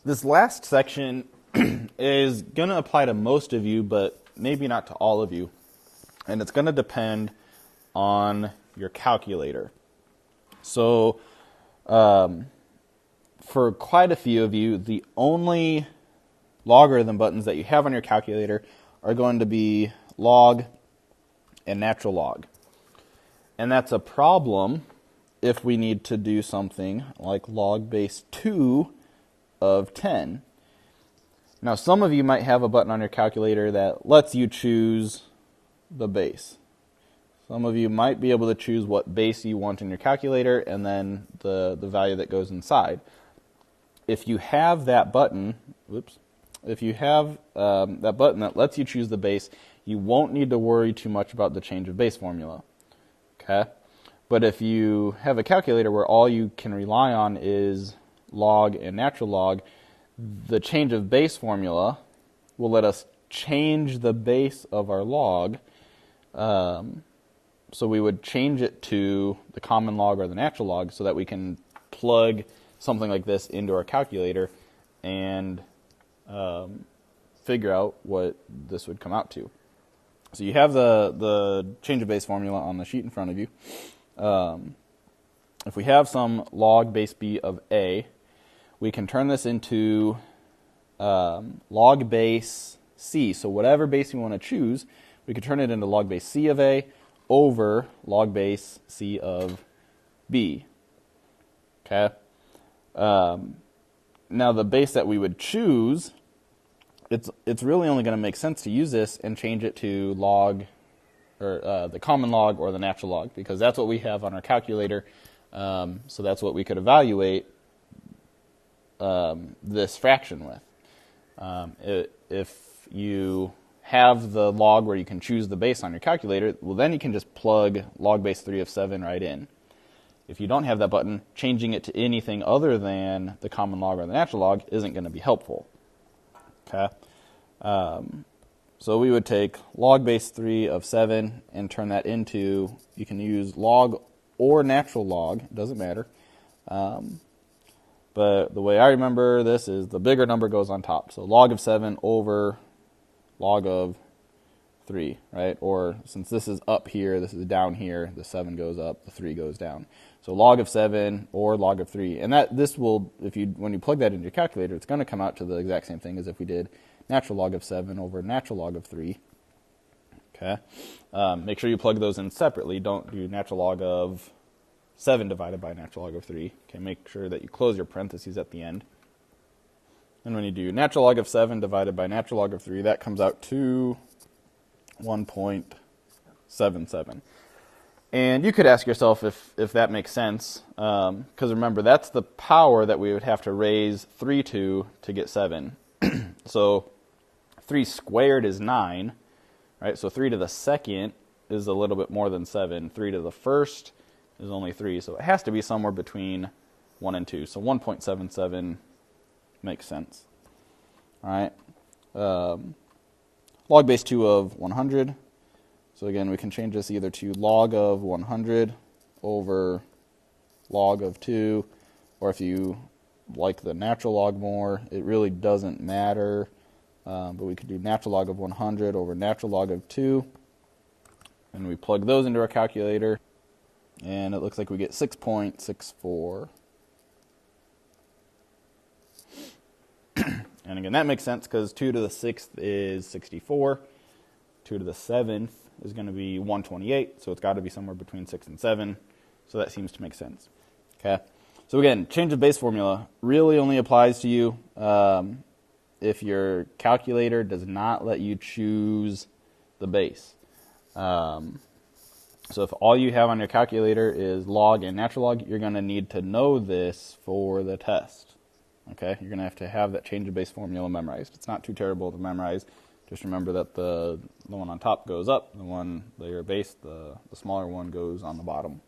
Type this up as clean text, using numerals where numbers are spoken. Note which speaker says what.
Speaker 1: This last section is going to apply to most of you, but maybe not to all of you. And it's going to depend on your calculator. So for quite a few of you, the only logarithm buttons that you have on your calculator are going to be log and natural log. And that's a problem if we need to do something like log base 2 of 10. Now, some of you might have a button on your calculator that lets you choose the base. Some of you might be able to choose what base you want in your calculator and then the value that goes inside. If you have that button, if you have that button that lets you choose the base, you won't need to worry too much about the change of base formula. Okay? But if you have a calculator where all you can rely on is log and natural log, the change of base formula will let us change the base of our log. So we would change it to the common log or the natural log so that we can plug something like this into our calculator and figure out what this would come out to. So you have the change of base formula on the sheet in front of you. If we have some log base b of a, we can turn this into log base c. So whatever base you want to choose, we can turn it into log base c of a over log base c of b. Okay. Now the base that we would choose, it's really only going to make sense to use this and change it to log, or the common log or the natural log, because that's what we have on our calculator. So that's what we could evaluate this fraction with. If you have the log where you can choose the base on your calculator, well, then you can just plug log base 3 of 7 right in. If you don't have that button, changing it to anything other than the common log or the natural log isn't going to be helpful. Okay. So we would take log base 3 of 7 and turn that into, you can use log or natural log, it doesn't matter. But the way I remember this is the bigger number goes on top. So log of 7 over log of 3, right? Or since this is up here, this is down here, the 7 goes up, the 3 goes down. So log of 7 or log of 3. And this will, when you plug that into your calculator, it's going to come out to the exact same thing as if we did natural log of 7 over natural log of 3. Okay. Make sure you plug those in separately. Don't do natural log of 7 divided by natural log of 3. Okay, make sure that you close your parentheses at the end. And when you do natural log of 7 divided by natural log of 3, that comes out to 1.77. And you could ask yourself if that makes sense, because remember, that's the power that we would have to raise 3 to get 7. So 3 squared is 9, right? So 3 to the second is a little bit more than 7. 3 to the first is only 3, so it has to be somewhere between 1 and 2. So 1.77 makes sense. All right. Log base 2 of 100. So again, we can change this either to log of 100 over log of 2, or if you like the natural log more, it really doesn't matter. But we could do natural log of 100 over natural log of 2. And we plug those into our calculator, and it looks like we get 6.64. And again, that makes sense because 2 to the 6th is 64. 2 to the 7th is going to be 128, so it's got to be somewhere between 6 and 7. So that seems to make sense. Okay. So again, change of base formula really only applies to you if your calculator does not let you choose the base. So if all you have on your calculator is log and natural log, you're going to need to know this for the test. Okay, you're going to have that change of base formula memorized. It's not too terrible to memorize. Just remember that the one on top goes up, your base, the smaller one goes on the bottom.